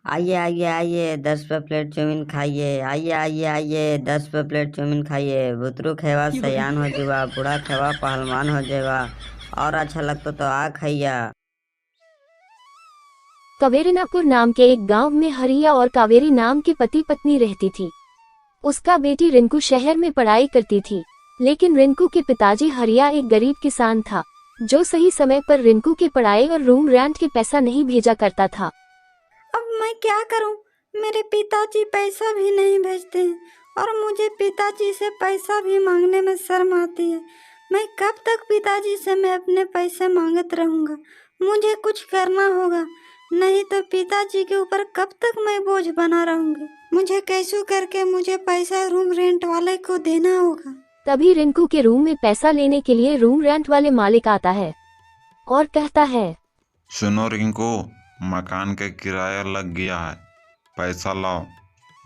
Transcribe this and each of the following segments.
आइए आइए आइए 10 रुपये प्लेट चाउमीन खाइए। आइए आइए आइए 10 रुपये प्लेट चाउमीन खाइए। बुतरू खेवा सयान हो जेवा, बूढ़ा खेवा पहलवान हो जेवा। और अच्छा लगता तो आ खाइया। कवेरीनापुर नाम के एक गांव में हरिया और कावेरी नाम के पति पत्नी रहती थी। उसका बेटी रिंकू शहर में पढ़ाई करती थी, लेकिन रिंकू के पिताजी हरिया एक गरीब किसान था, जो सही समय पर रिंकू के पढ़ाई और रूम रेंट के पैसा नहीं भेजा करता था। अब मैं क्या करूं? मेरे पिताजी पैसा भी नहीं भेजते हैं और मुझे पिताजी से पैसा भी मांगने में शर्म आती है। मैं कब तक पिताजी से मैं अपने पैसे मांगत रहूंगा? मुझे कुछ करना होगा, नहीं तो पिताजी के ऊपर कब तक मैं बोझ बना रहूंगी। मुझे कैसे करके मुझे पैसा रूम रेंट वाले को देना होगा। तभी रिंकू के रूम में पैसा लेने के लिए रूम रेंट वाले मालिक आता है और कहता है, सुनो रिंकू, मकान का किराया लग गया है, पैसा लाओ।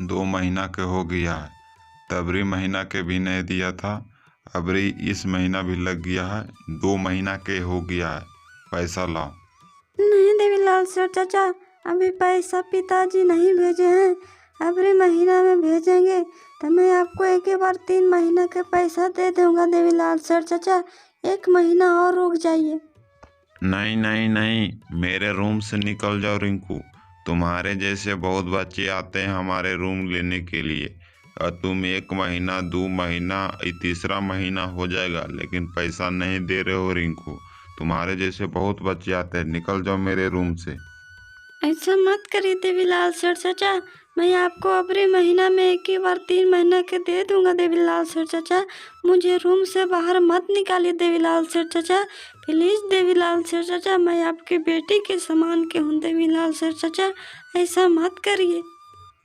2 महीना के हो गया है, तबरी महीना के भी नहीं दिया था, अबरी इस महीना भी लग गया है, 2 महीना के हो गया है, पैसा लाओ। नहीं देवीलाल सर चाचा, अभी पैसा पिताजी नहीं भेजे हैं, अगले महीना में भेजेंगे तो मैं आपको एक ही बार 3 महीना के पैसा दे दूंगा देवीलाल सर चाचा। 1 महीना और रुक जाइए। नहीं नहीं नहीं, मेरे रूम से निकल जाओ रिंकू। तुम्हारे जैसे बहुत बच्चे आते हैं हमारे रूम लेने के लिए, और तुम 1 महीना 2 महीना, ये तीसरा महीना हो जाएगा लेकिन पैसा नहीं दे रहे हो रिंकू। तुम्हारे जैसे बहुत बच्चे आते हैं, निकल जाओ मेरे रूम से। ऐसा मत करिए देवीलाल सर चाचा, मैं आपको अगले महीना में एक ही बार 3 महीना के दे दूंगा देवीलाल सर चाचा। मुझे रूम से बाहर मत निकालिए देवीलाल सर चाचा, प्लीज़ देवीलाल सर चाचा, मैं आपकी बेटी के समान के हूँ देवीलाल सर चाचा, ऐसा मत करिए।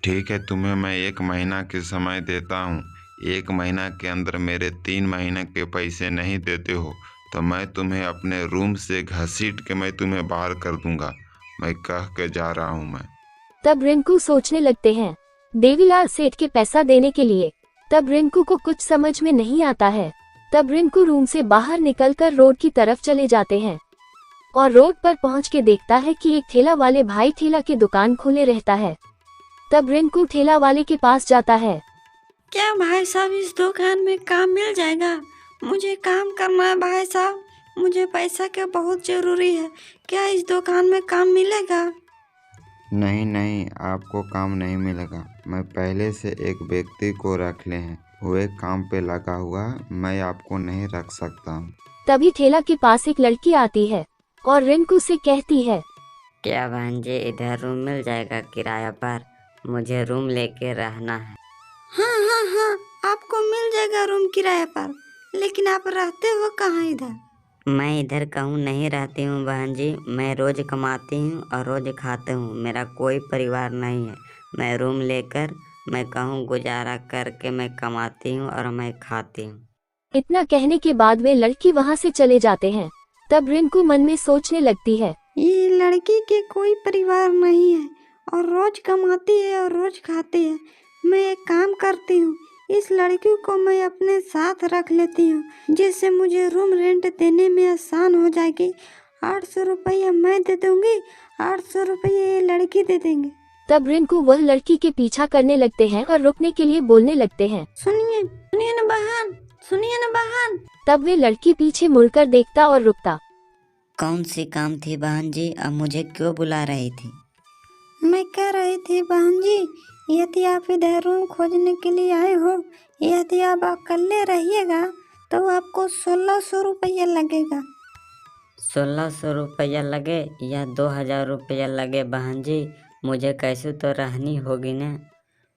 ठीक है, तुम्हें मैं 1 महीना के समय देता हूँ। 1 महीना के अंदर मेरे 3 महीने के पैसे नहीं देते हो तो मैं तुम्हें अपने रूम से घसीट के मैं तुम्हें बाहर कर दूंगा। मैं कह के जा रहा हूँ मैं। तब रिंकू सोचने लगते हैं देवीलाल सेठ के पैसा देने के लिए। तब रिंकू को कुछ समझ में नहीं आता है। तब रिंकू रूम से बाहर निकलकर रोड की तरफ चले जाते हैं और रोड पर पहुंच के देखता है कि एक ठेला वाले भाई ठेला की दुकान खोले रहता है। तब रिंकू ठेला वाले के पास जाता है। क्या भाई साहब इस दुकान में काम मिल जाएगा? मुझे काम करना है भाई साहब, मुझे पैसा का बहुत ज़रूरी है, क्या इस दुकान में काम मिलेगा? नहीं नहीं, आपको काम नहीं मिलेगा। मैं पहले से एक व्यक्ति को रख ले हैं, वो एक काम पे लगा हुआ है, मैं आपको नहीं रख सकता हूँ। तभी ठेला के पास एक लड़की आती है और रिंकू से कहती है, क्या बहन जी इधर रूम मिल जाएगा किराया पर? मुझे रूम लेके रहना है। हाँ हाँ हाँ, आपको मिल जाएगा रूम किराए पर, लेकिन आप रहते हो कहाँ इधर? मैं इधर कहूँ नहीं रहती हूँ बहन जी, मैं रोज़ कमाती हूँ और रोज़ खाती हूँ, मेरा कोई परिवार नहीं है। मैं रूम लेकर मैं कहूँ गुजारा करके मैं कमाती हूँ और मैं खाती हूँ। इतना कहने के बाद वे लड़की वहाँ से चले जाते हैं। तब रिंकू मन में सोचने लगती है, ये लड़की के कोई परिवार नहीं है और रोज कमाती है और रोज खाती है। मैं एक काम करती हूँ, इस लड़की को मैं अपने साथ रख लेती हूँ, जिससे मुझे रूम रेंट देने में आसान हो जाएगी। 800 रुपया मैं दे दूंगी, 800 रुपये ये लड़की दे देंगे। तब रिंकू वह लड़की के पीछा करने लगते हैं और रुकने के लिए बोलने लगते हैं, सुनिए सुनिए ना बहन, सुनिए ना बहन। तब वे लड़की पीछे मुड़कर देखता और रुकता। कौन सी काम थी बहन जी, अब मुझे क्यों बुला रही थी? मैं कह रही थी बहन जी, यदि आप इधर रूम खोजने के लिए आए हो, यदि आप अकेले रहिएगा तो आपको 1600 रुपया लगेगा। 1600 रुपया लगे या 2000 रुपया लगे बहन जी, मुझे कैसे तो रहनी होगी ना।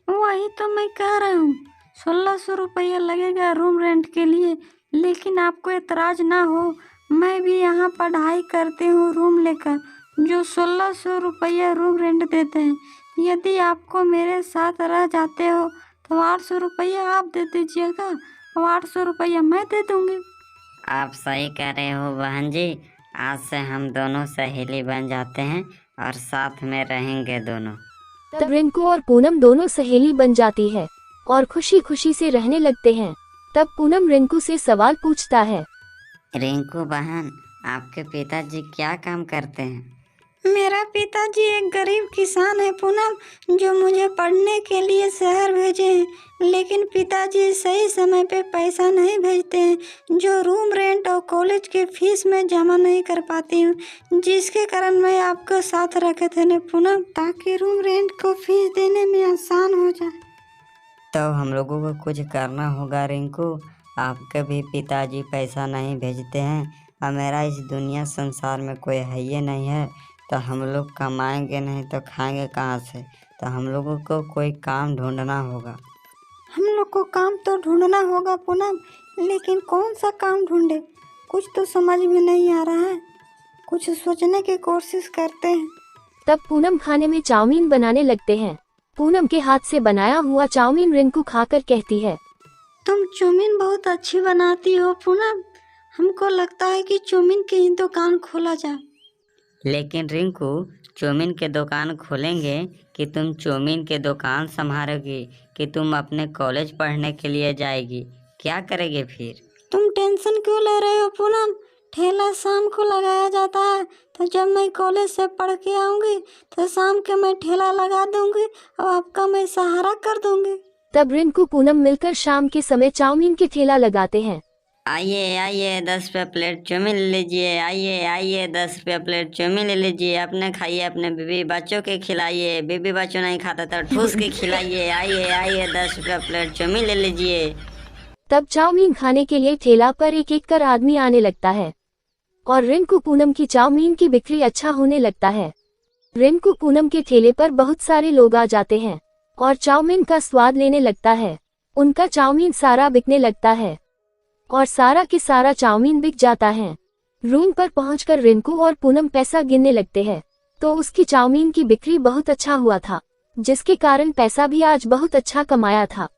वही तो मैं कह रहा हूँ, 1600 रुपया लगेगा रूम रेंट के लिए, लेकिन आपको एतराज ना हो, मैं भी यहाँ पढ़ाई करती हूँ रूम लेकर, जो 1600 रुपया रूम रेंट देते हैं। यदि आपको मेरे साथ रह जाते हो तो 800 रुपया आप दे दीजिएगा और 800 रुपया मैं दे दूँगी। आप सही कह रहे हो बहन जी, आज से हम दोनों सहेली बन जाते हैं और साथ में रहेंगे दोनों। तब रिंकू और पूनम दोनों सहेली बन जाती है और खुशी खुशी से रहने लगते हैं। तब पूनम रिंकू से सवाल पूछता है, रिंकू बहन, आपके पिताजी क्या काम करते हैं? मेरा पिताजी एक गरीब किसान है पूनम, जो मुझे पढ़ने के लिए शहर भेजे हैं, लेकिन पिताजी सही समय पे पैसा नहीं भेजते हैं, जो रूम रेंट और कॉलेज की फीस में जमा नहीं कर पाती हूँ, जिसके कारण मैं आपको साथ रखे थे न पूनम, ताकि रूम रेंट को फीस देने में आसान हो जाए। तो हम लोगों को कुछ करना होगा रिंकू। आपके भी पिताजी पैसा नहीं भेजते हैं और मेरा इस दुनिया संसार में कोई है ही नहीं है, तो हम लोग कमाएंगे नहीं तो खाएंगे कहाँ से। तो हम लोगों को कोई काम ढूंढना होगा। हम लोग को काम तो ढूंढना होगा पूनम, लेकिन कौन सा काम ढूंढे, कुछ तो समझ में नहीं आ रहा है। कुछ सोचने की कोशिश करते हैं। तब पूनम खाने में चाउमीन बनाने लगते हैं। पूनम के हाथ से बनाया हुआ चाउमीन रिंकू खाकर कहती है, तुम चाउमीन बहुत अच्छी बनाती हो पूनम, हमको लगता है कि चाउमीन की ही दुकान खोला जाए। लेकिन रिंकू, चाउमीन के दुकान खोलेंगे कि तुम चाउमीन के दुकान संभालोगी कि तुम अपने कॉलेज पढ़ने के लिए जाएगी, क्या करेगी फिर? तुम टेंशन क्यों ले रहे हो पूनम, ठेला शाम को लगाया जाता है, तो जब मैं कॉलेज से पढ़ के आऊँगी तो शाम के मैं ठेला लगा दूँगी और आपका मैं सहारा कर दूँगी। तब रिंकू पूनम मिलकर शाम के समय चाउमीन के ठेला लगाते हैं। आइए आइए 10 रुपये प्लेट चाउमीन ले लीजिए, आइए आइए 10 रुपये प्लेट चाउमीन ले लीजिए, अपने खाइए, अपने बीवी बच्चों के खिलाइए, बीवी बच्चों नहीं खाता तो ठूस के खिलाइए, आइए आइए 10 रुपये प्लेट चाउमीन ले लीजिए। तब चाउमीन खाने के लिए ठेला पर एक एक कर आदमी आने लगता है और रिंकू पूनम की चाउमीन की बिक्री अच्छा होने लगता है। रिंकू पूनम के ठेले पर बहुत सारे लोग आ जाते हैं और चाउमीन का स्वाद लेने लगता है। उनका चाउमीन सारा बिकने लगता है और सारा के सारा चाउमीन बिक जाता है। रूम पर पहुंचकर रिंकू और पूनम पैसा गिनने लगते हैं, तो उसकी चाउमीन की बिक्री बहुत अच्छा हुआ था, जिसके कारण पैसा भी आज बहुत अच्छा कमाया था।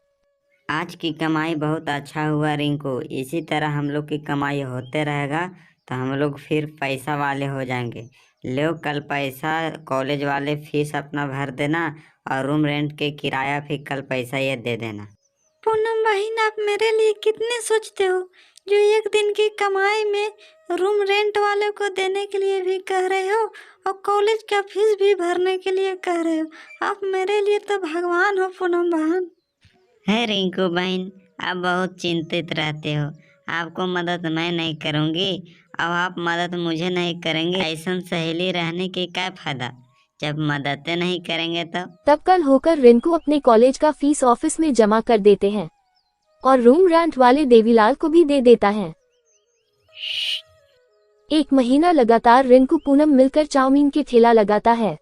आज की कमाई बहुत अच्छा हुआ रिंकू, इसी तरह हम लोग की कमाई होते रहेगा तो हम लोग फिर पैसा वाले हो जाएंगे। लो कल पैसा कॉलेज वाले फीस अपना भर देना और रूम रेंट के किराया फिर कल पैसा ये दे देना। पूनम बहन, आप मेरे लिए कितने सोचते हो, जो एक दिन की कमाई में रूम रेंट वाले को देने के लिए भी कह रहे हो और कॉलेज का फीस भी भरने के लिए कह रहे हो। आप मेरे लिए तो भगवान हो पूनम बहन। है रिंकू बहन, आप बहुत चिंतित रहते हो, आपको मदद मैं नहीं करूँगी और आप मदद मुझे नहीं करेंगे, ऐसा सहेली रहने के क्या फायदा जब मदद नहीं करेंगे। तब कल होकर रिंकू अपने कॉलेज का फीस ऑफिस में जमा कर देते हैं और रूम रेंट वाले देवीलाल को भी दे देता है। एक महीना लगातार रिंकू पूनम मिलकर चाउमीन के ठेला लगाता है।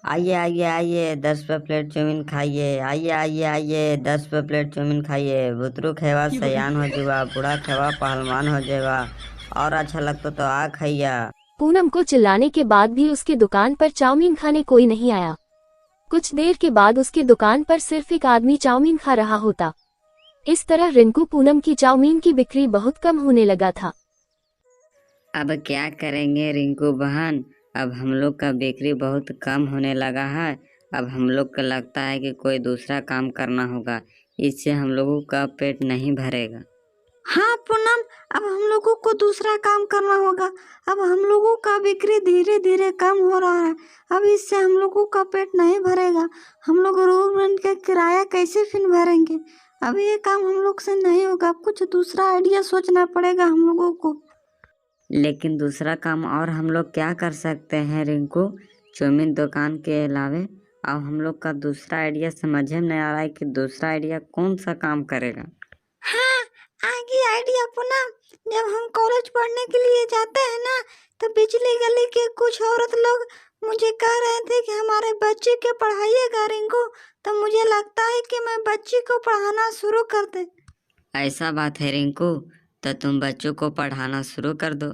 आइए आइए आइए 10 रुपये प्लेट चाउमीन खाइए, आइए आइए आइए 10 रुपये प्लेट चाउमीन खाइए, बुतरू खेवा सयान हो जाएगा, बूढ़ा खेवा पहलवान हो जाएगा, और अच्छा लगता तो आ खाइया। पूनम को चिल्लाने के बाद भी उसके दुकान पर चाउमीन खाने कोई नहीं आया। कुछ देर के बाद उसके दुकान पर सिर्फ एक आदमी चाउमीन खा रहा होता। इस तरह रिंकू पूनम की चाउमीन की बिक्री बहुत कम होने लगा था। अब क्या करेंगे रिंकू बहन, अब हम लोग का बिक्री बहुत कम होने लगा है। अब हम लोग को लगता है कि कोई दूसरा काम करना होगा, इससे हम लोगों का पेट नहीं भरेगा। हाँ पूनम, अब हम लोगों को दूसरा काम करना होगा। अब हम लोगों का बिक्री धीरे धीरे कम हो रहा है, अब इससे हम लोगों का पेट नहीं भरेगा। हम लोग रूम रेंट का किराया कैसे फिर भरेंगे? अब ये काम हम लोग से नहीं होगा, कुछ दूसरा आइडिया सोचना पड़ेगा हम लोगों को। लेकिन दूसरा काम और हम लोग क्या कर सकते हैं रिंकू, चाउमीन दुकान के अलावे? अब हम लोग का दूसरा आइडिया समझ में नहीं आ रहा है कि दूसरा आइडिया कौन सा काम करेगा। हाँ, आगे आइडिया पूनम, जब हम कॉलेज पढ़ने के लिए जाते हैं ना, तो बिजली गली के कुछ औरत लोग मुझे कह रहे थे कि हमारे बच्चे के पढ़ाइएगा रिंकू, तो मुझे लगता है कि मैं बच्ची को पढ़ाना शुरू कर दे। ऐसा बात है रिंकू, तो तुम बच्चों को पढ़ाना शुरू कर दो।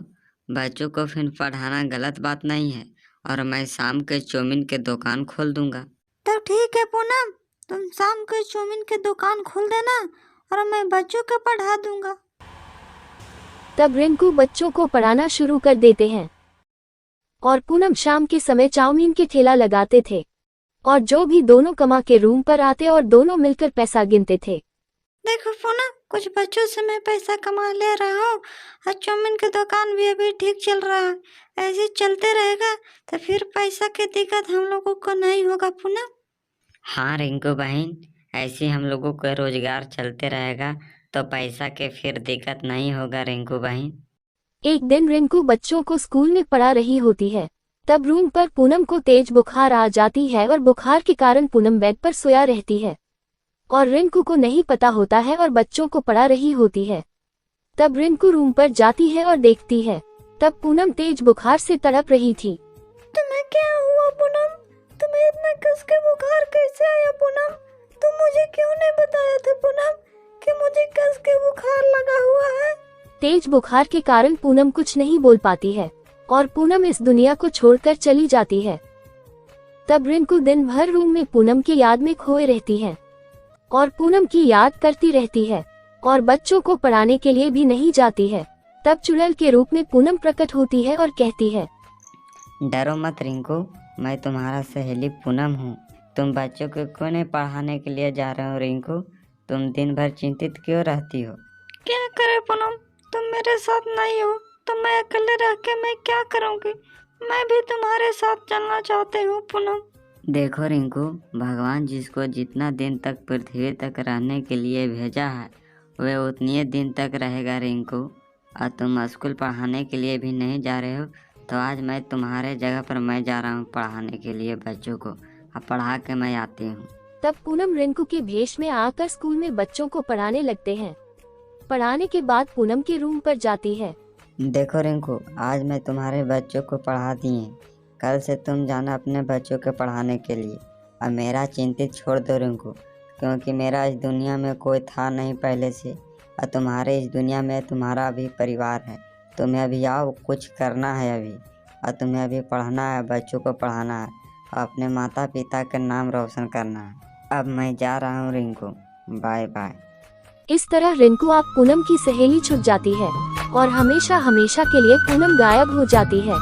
बच्चों को फिर पढ़ाना गलत बात नहीं है, और मैं शाम के चाउमीन के दुकान खोल दूंगा। तो ठीक है पूनम, तुम शाम को चाउमीन की दुकान खोल देना और मैं बच्चों को पढ़ा दूंगा। तब रिंकू बच्चों को पढ़ाना शुरू कर देते हैं और पूनम शाम के समय चाउमीन के ठेला लगाते थे और जो भी दोनों कमा के रूम पर आते और दोनों मिलकर पैसा गिनते थे। देखो पूनम, कुछ बच्चों से मैं पैसा कमा ले रहा हूँ और चाउमीन की दुकान भी अभी ठीक चल रहा है। ऐसे चलते रहेगा तो फिर पैसा की दिक्कत हम लोगों को नहीं होगा पूनम। हाँ रिंकू बहन, ऐसे हम लोगों का रोजगार चलते रहेगा तो पैसा के फिर दिक्कत नहीं होगा रिंकू बहन। एक दिन रिंकू बच्चों को स्कूल में पढ़ा रही होती है। तब रूम पर पूनम को तेज बुखार आ जाती है और बुखार के कारण पूनम बेड पर सोया रहती है और रिंकू को नहीं पता होता है और बच्चों को पढ़ा रही होती है। तब रिंकू रूम पर जाती है और देखती है तब पूनम तेज बुखार से तड़प रही थी। तुम्हें क्या हुआ पूनम? तुम्हें इतना कस के बुखार कैसे आया पूनम? तुम मुझे क्यों नहीं बताया था पूनम कि मुझे कस के बुखार लगा हुआ है? तेज बुखार के कारण पूनम कुछ नहीं बोल पाती है और पूनम इस दुनिया को छोड़कर चली जाती है। तब रिंकू दिन भर रूम में पूनम की याद में खोए रहती है और पूनम की याद करती रहती है और बच्चों को पढ़ाने के लिए भी नहीं जाती है। तब चुड़ैल के रूप में पूनम प्रकट होती है और कहती है, डरो मत रिंकू, मैं तुम्हारा सहेली पूनम हूँ। तुम बच्चों को क्यों नहीं पढ़ाने के लिए जा रहे हो रिंकू? तुम दिन भर चिंतित क्यों रहती हो? क्या करे पूनम, तुम मेरे साथ नहीं हो तो मैं अकेले रह के मैं क्या करूँगी? मैं भी तुम्हारे साथ चलना चाहती हूँ पूनम। देखो रिंकू, भगवान जिसको जितना दिन तक पृथ्वी तक रहने के लिए भेजा है वह उतने दिन तक रहेगा रिंकू। और तुम स्कूल पढ़ाने के लिए भी नहीं जा रहे हो तो आज मैं तुम्हारे जगह पर मैं जा रहा हूँ पढ़ाने के लिए बच्चों को। अब पढ़ा के मैं आती हूँ। तब पूनम रिंकू के भेष में आकर स्कूल में बच्चों को पढ़ाने लगते हैं। पढ़ाने के बाद पूनम के रूम पर जाती है। देखो रिंकू, आज मैं तुम्हारे बच्चों को पढ़ा दिए। कल से तुम जाना अपने बच्चों के पढ़ाने के लिए। और मेरा चिंतित छोड़ दो रिंकू, क्योंकि मेरा इस दुनिया में कोई था नहीं पहले से और तुम्हारे इस दुनिया में तुम्हारा अभी परिवार है। तुम्हें अभी आओ, कुछ करना है अभी और तुम्हें अभी पढ़ना है, बच्चों को पढ़ाना है और अपने माता पिता का नाम रोशन करना है। अब मैं जा रहा हूँ रिंकू, बाय बाय। इस तरह रिंकू आप पूनम की सहेली छूट जाती है और हमेशा हमेशा के लिए पूनम गायब हो जाती है।